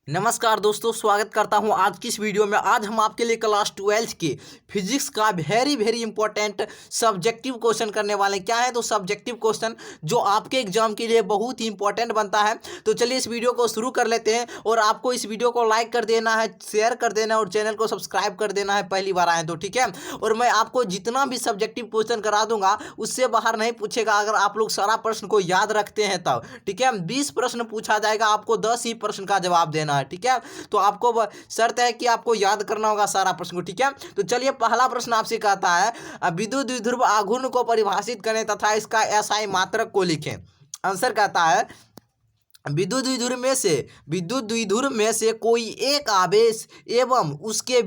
नमस्कार दोस्तों, स्वागत करता हूं आज की इस वीडियो में। आज हम आपके लिए क्लास 12 के फिजिक्स का वेरी इंपॉर्टेंट सब्जेक्टिव क्वेश्चन करने वाले हैं। क्या है तो सब्जेक्टिव क्वेश्चन जो आपके एग्जाम के लिए बहुत ही इंपॉर्टेंट बनता है। तो चलिए इस वीडियो को शुरू कर लेते हैं। और आपको इस वीडियो को लाइक कर देना है, शेयर कर देना है और चैनल को सब्सक्राइब कर देना है, पहली बार आए तो, ठीक है। और मैं आपको जितना भी सब्जेक्टिव क्वेश्चन करा दूंगा उससे बाहर नहीं पूछेगा, अगर आप लोग सारा प्रश्न को याद रखते हैं तब, ठीक है। 20 प्रश्न पूछा जाएगा, आपको 10 ही प्रश्न का जवाब देना है, ठीक है। तो आपको शर्त है कि आपको याद करना होगा सारा प्रश्न को, ठीक है। तो चलिए पहला प्रश्न आपसे कहता है, विद्युत द्विध्रुव आघूर्ण को परिभाषित करें तथा इसका एसआई मात्रक को लिखें। आंसर कहता है विद्युत द्विध्रुव में से कोई एक आवेश एवं उसके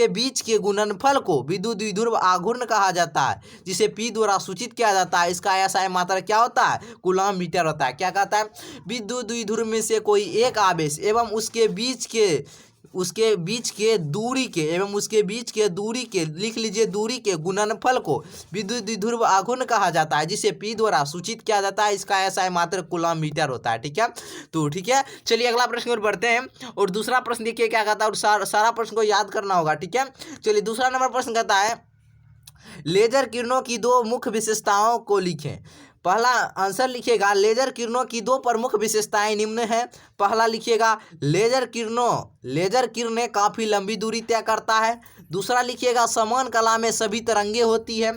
बीच के गुणनफल को विद्युत द्विध्रुव आघूर्ण कहा जाता है, जिसे P द्वारा सूचित किया जाता है। इसका एसआई मात्रक क्या होता है? कूलम मीटर होता है। क्या कहता है? विद्युत द्विध्रुव में से कोई एक आवेश एवं उसके बीच के दूरी के लिख लीजिए, दूरी के गुणनफल को विद्युत द्विध्रुव आघूर्ण कहा जाता है, जिसे P द्वारा सूचित किया जाता है। इसका एसआई मात्रक कूलम मीटर होता है, ठीक है। तो ठीक है, चलिए अगला प्रश्न और बढ़ते हैं। और दूसरा प्रश्न देखिए क्या कहता है, और सारा प्रश्न को याद करना होगा, ठीक है। चलिए दूसरा नंबर प्रश्न कहता है, लेजर किरणों की दो मुख्य विशेषताओं को लिखें। पहला आंसर लिखिएगा, लेजर किरणों की दो प्रमुख विशेषताएं निम्न हैं। पहला लिखिएगा, लेजर किरणें काफ़ी लंबी दूरी तय करता है। दूसरा लिखिएगा, समान कला में सभी तरंगे होती है।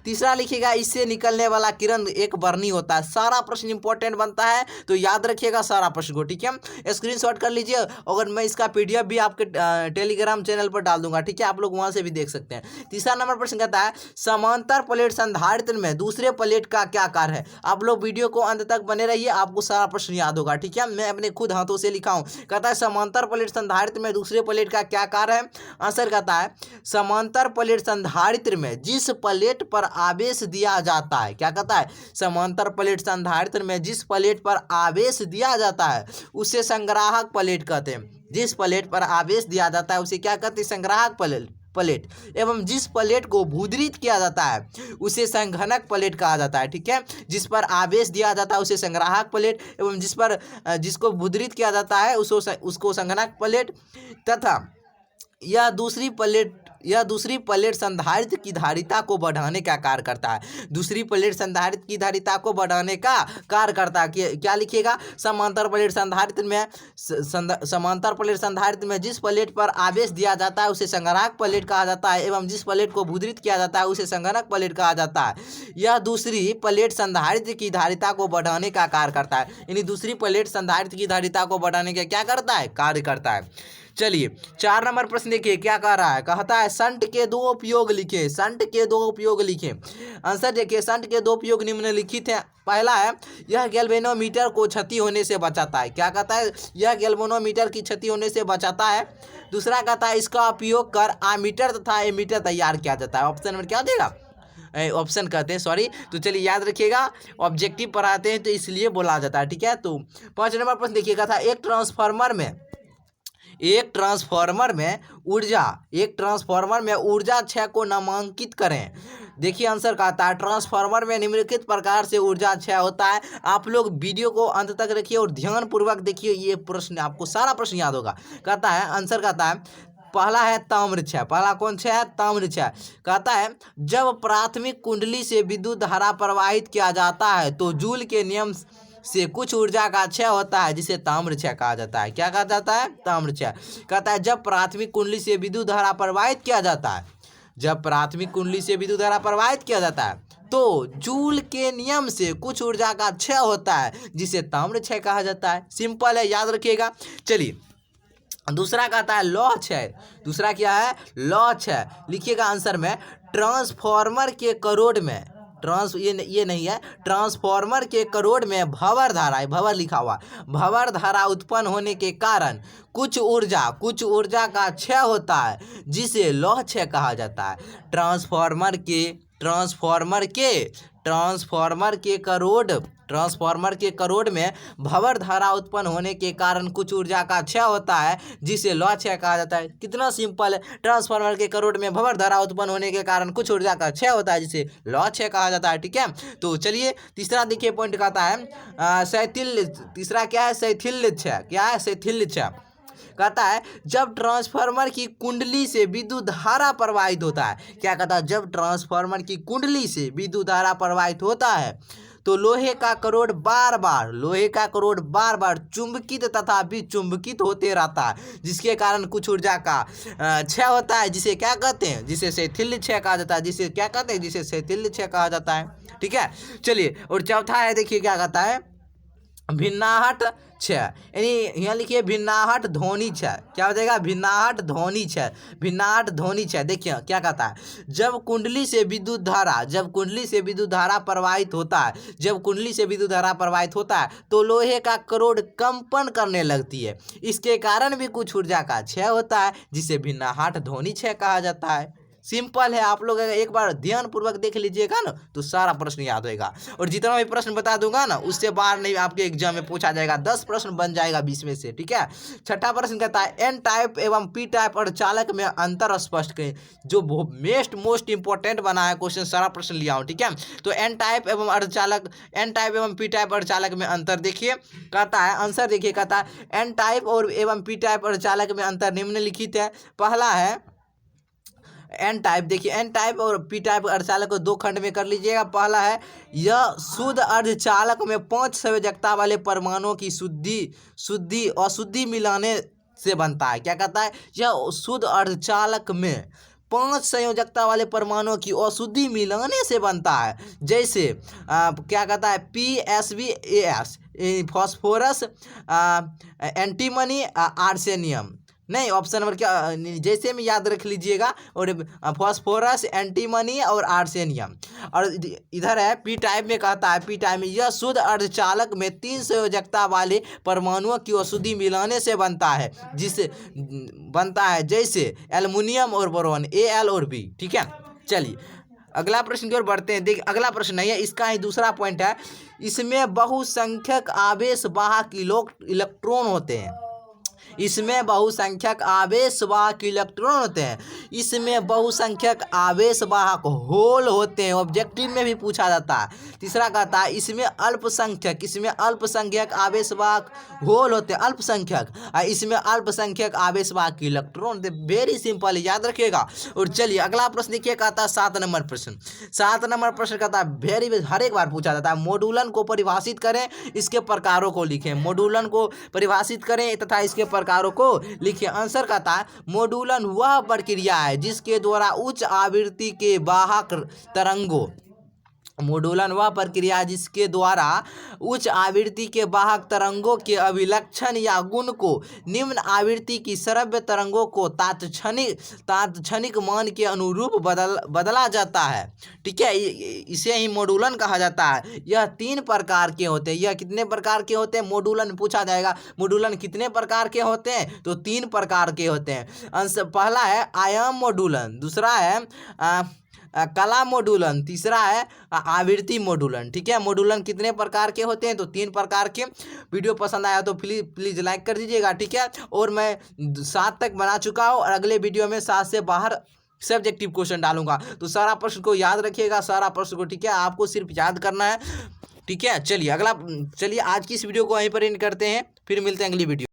तीसरा लिखिएगा, इससे निकलने वाला किरण एक वर्णी होता है। सारा प्रश्न इंपॉर्टेंट बनता है, तो याद रखिएगा सारा प्रश्न को, ठीक है। स्क्रीनशॉट कर लीजिए, अगर मैं इसका पीडीएफ भी आपके टेलीग्राम चैनल पर डाल दूंगा, ठीक है, आप लोग वहां से भी देख सकते हैं। तीसरा नंबर प्रश्न कहता है, समांतर प्लेट संधारित्र में दूसरे प्लेट का क्या कार्य है। आप लोग वीडियो को अंत तक बने रहिए, आपको सारा प्रश्न याद होगा, ठीक है। मैं अपने खुद हाथों से लिखा हूं। कहता है, समांतर प्लेट संधारित्र में दूसरे प्लेट का क्या कार्य है। आंसर कहता है, समांतर प्लेट संधारित्र में जिस प्लेट पर आवेश दिया जाता है, क्या कहता है, समांतर प्लेट संधारित्र में जिस प्लेट पर आवेश दिया जाता है उसे संग्राहक प्लेट कहते हैं। जिस प्लेट पर आवेश दिया जाता है उसे क्या कहते हैं? संग्राहक प्लेट। एवं जिस प्लेट को भूदरित किया जाता है उसे संघनक प्लेट कहा जाता है, ठीक है। जिस पर आवेश दिया जाता है उसे संग्राहक प्लेट, एवं जिसको भूदरित किया जाता है उसको संघनक प्लेट। तथा यह दूसरी प्लेट संधारित्र की धारिता को बढ़ाने का कार्य करता है। दूसरी प्लेट संधारित्र की धारिता को बढ़ाने का कार्य करता है। क्या लिखिएगा, समांतर प्लेट संधारित्र में जिस प्लेट पर आवेश दिया जाता है उसे संग्राहक प्लेट कहा जाता है, एवं जिस प्लेट को भूदरित किया जाता है उसे संघनक प्लेट कहा जाता है। यह दूसरी प्लेट संधारित्र की धारिता को बढ़ाने का कार्य करता है। यानी दूसरी प्लेट संधारित्र की धारिता को बढ़ाने का क्या करता है? कार्य करता है। चलिए 4 नंबर प्रश्न देखिए क्या कह रहा है। कहता है, शंट के दो उपयोग लिखे। आंसर देखिए, शंट के दो उपयोग निम्नलिखित हैं। पहला है, यह गैल्वेनोमीटर को क्षति होने से बचाता है। क्या कहता है? यह गैल्वेनोमीटर की क्षति होने से बचाता है। दूसरा कहता है, इसका उपयोग कर आमीटर तथा एमीटर तैयार किया जाता है। ऑप्शन नंबर क्या देगा? ऑप्शन कहते हैं, सॉरी। तो चलिए याद रखिएगा, ऑब्जेक्टिव पढ़ाते हैं तो इसलिए बोला जाता है, ठीक है। तो 5 नंबर प्रश्न देखिएगा था, एक ट्रांसफार्मर में ऊर्जा क्षय को नामांकित करें। देखिए आंसर कहता है, ट्रांसफार्मर में निम्नलिखित प्रकार से ऊर्जा क्षय होता है। आप लोग वीडियो को अंत तक रखिए और ध्यान पूर्वक देखिए, ये प्रश्न आपको सारा प्रश्न याद होगा। कहता है, आंसर कहता है, पहला है ताम्र क्षय। पहला कौन क्षय है? ताम्र क्षय। कहता है, जब प्राथमिक कुंडली से विद्युत धारा प्रवाहित किया जाता है तो जूल के नियम से कुछ ऊर्जा का क्षय होता है, जिसे ताम्र क्षय कहा जाता है। क्या कहा जाता है? ताम्र क्षय। कहता है, जब प्राथमिक कुंडली से विद्युत धारा प्रवाहित किया जाता है तो जूल के नियम से कुछ ऊर्जा का क्षय होता है, जिसे ताम्र क्षय कहा जाता है। सिंपल है, याद रखिएगा। चलिए दूसरा कहता है लौह क्षय। दूसरा क्या है? लौह क्षय। लिखिएगा आंसर में, ट्रांसफार्मर के करोड़ में ट्रांसफार्मर के करोड़ में भंवर लिखा हुआ, भंवर धारा उत्पन्न होने के कारण कुछ ऊर्जा का क्षय होता है, जिसे लौह क्षय कहा जाता है। ट्रांसफार्मर के ट्रांसफार्मर के करोड़ में भंवर धारा उत्पन्न होने के कारण कुछ ऊर्जा का क्षय होता है जिसे लौ क्षय कहा जाता है। कितना सिंपल है, ट्रांसफार्मर के करोड़ में भंवर धारा उत्पन्न होने के कारण कुछ ऊर्जा का क्षय होता है जिसे लौ क्षय कहा जाता है। ठीक है, तो चलिए तीसरा देखिए पॉइंट कहता है शैथिल्य। तीसरा क्या है, शैथिल्य क्षय। क्या है, शैथिल्य क्षय। कहता है जब ट्रांसफार्मर की कुंडली से विद्युत धारा प्रवाहित होता है। क्या कहता है, जब ट्रांसफार्मर की कुंडली से विद्युत धारा प्रवाहित होता है तो लोहे का करोड़ बार बार चुंबकित तथा विचुंबकित होते रहता है जिसके कारण कुछ ऊर्जा का क्षय होता है जिसे क्या कहते हैं, जिसे शैथिल्य क्षय कहा जाता है। जिसे क्या कहते हैं, जिसे शैथिल्य क्षय कहा जाता है। ठीक है, चलिए और चौथा है, देखिए क्या कहता है, भिन्नाहट क्षय। यानी यहाँ लिखिए भिन्नाहट ध्वनि क्षय। क्या हो जाएगा, भिन्नाहट ध्वनि क्षय। भिन्नाहट ध्वनि क्षय। देखिए क्या कहता है, जब कुंडली से विद्युत धारा प्रवाहित होता है तो लोहे का करोड़ कंपन करने लगती है। इसके कारण भी कुछ ऊर्जा का क्षय होता है जिसे भिन्नाहट ध्वनि क्षय कहा जाता है। सिंपल है, आप लोग अगर एक बार ध्यान पूर्वक देख लीजिएगा ना तो सारा प्रश्न याद होएगा। और जितना भी प्रश्न बता दूंगा ना उससे बाहर नहीं आपके एग्जाम में पूछा जाएगा। 10 प्रश्न बन जाएगा 20 में से। ठीक है, छठा प्रश्न कहता है एन टाइप एवं पी टाइप अर्धचालक में अंतर स्पष्ट करें। जो मोस्ट इंपॉर्टेंट बना है क्वेश्चन, सारा प्रश्न लिया हूँ। ठीक है, तो एन टाइप एवं पी टाइप अर्धचालक में अंतर देखिए। कहता है आंसर देखिए, कहता है एन टाइप और एवं पी टाइप अर्धचालक में अंतर निम्नलिखित है। पहला है एन टाइप। देखिए एन टाइप और पी टाइप अर्धचालक को दो खंड में कर लीजिएगा। पहला है यह शुद्ध अर्धचालक में 5 संयोजकता वाले परमाणुओं की शुद्धि अशुद्धि मिलाने से बनता है। क्या कहता है, यह शुद्ध अर्धचालक में 5 संयोजकता वाले परमाणुओं की अशुद्धि मिलाने से बनता है। जैसे क्या कहता है PsBAs फॉस्फोरस एंटीमनी आर्सेनियम। नहीं, ऑप्शन नंबर क्या, जैसे में याद रख लीजिएगा, और फॉस्फोरस एंटीमनी और आर्सेनियम। और इधर है पी टाइप में, कहता है पी टाइप में यह शुद्ध अर्धचालक में 3 संयोजकता वाले परमाणुओं की अशुद्धि मिलाने से बनता है जैसे एल्युमिनियम और बोरॉन Al और B। ठीक है, चलिए अगला प्रश्न की ओर बढ़ते हैं। देखिए अगला प्रश्न नहीं है, इसका ही दूसरा पॉइंट है, इसमें बहुसंख्यक आवेश वाहक इलेक्ट्रॉन होते हैं। इसमें बहुसंख्यक आवेशवाहक इलेक्ट्रॉन होते हैं। इसमें बहुसंख्यक आवेशवाहक होल होते हैं, ऑब्जेक्टिव में भी पूछा जाता है। तीसरा कहता है इसमें अल्पसंख्यक आवेशवाहक होल होते हैं, अल्पसंख्यक। इसमें अल्पसंख्यक आवेशवाहक इलेक्ट्रॉन होते हैं। वेरी सिंपल, याद रखिएगा। और चलिए अगला प्रश्न देखिए, कहता है 7 नंबर प्रश्न। 7 नंबर प्रश्न कहता है हर एक बार पूछा जाता है, मॉड्यूलन को परिभाषित करें, इसके प्रकारों को लिखें। मॉड्यूलन को परिभाषित करें तथा इसके प्रकारों को लिखिए। आंसर कहता है मॉड्यूलन वह प्रक्रिया है जिसके द्वारा उच्च आवृत्ति के वाहक तरंगों के अभिलक्षण या गुण को निम्न आवृत्ति की श्रव्य तरंगों को तात्क्षणिक मान के अनुरूप बदला जाता है। ठीक है, इसे ही मॉड्यूलन कहा जाता है। यह 3 प्रकार के होते हैं। यह कितने प्रकार के होते हैं, मॉड्यूलन पूछा जाएगा। मॉड्यूलन कितने प्रकार के होते हैं, तो 3 प्रकार के होते हैं। आंसर पहला है आयाम मॉड्यूलन, दूसरा है कला मॉड्यूलन, तीसरा है आवृत्ति मॉड्यूलन। ठीक है, मॉड्यूलन कितने प्रकार के होते हैं, तो 3 प्रकार के। वीडियो पसंद आया तो प्लीज़ लाइक कर दीजिएगा। ठीक है, और मैं 7 तक बना चुका हूँ और अगले वीडियो में 7 से बाहर सब्जेक्टिव क्वेश्चन डालूंगा। तो सारा प्रश्न को याद रखिएगा, सारा प्रश्न को। ठीक है, आपको सिर्फ याद करना है। ठीक है, चलिए आज की इस वीडियो को वहीं पर एंड करते हैं, फिर मिलते हैं अगली वीडियो।